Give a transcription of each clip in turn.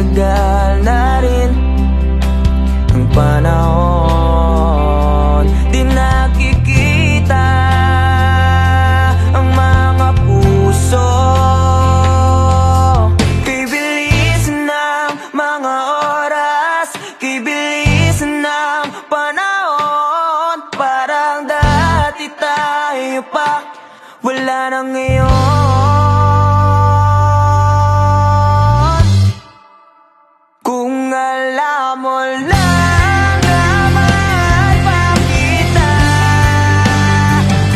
matagal na rin ang panahon. Di nakikita ang mga puso. Kibilis ng mga oras, kibilis ng panahon. Parang dati tayo pa, wala na ngayon. Kung alam mo lang na mahal pa kita,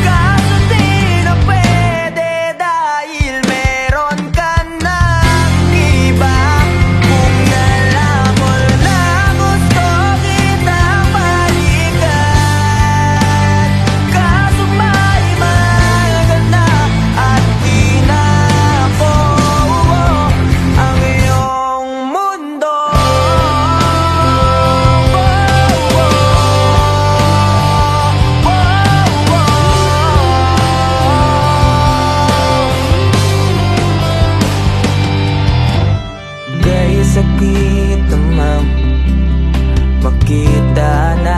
kaso di na pwede dahil meron ka ng iba. Kung alam mo lang gusto kitang balikan, kaso may mahal ka na at di na ako ang iyong mundo. Gaya sakit naman makita na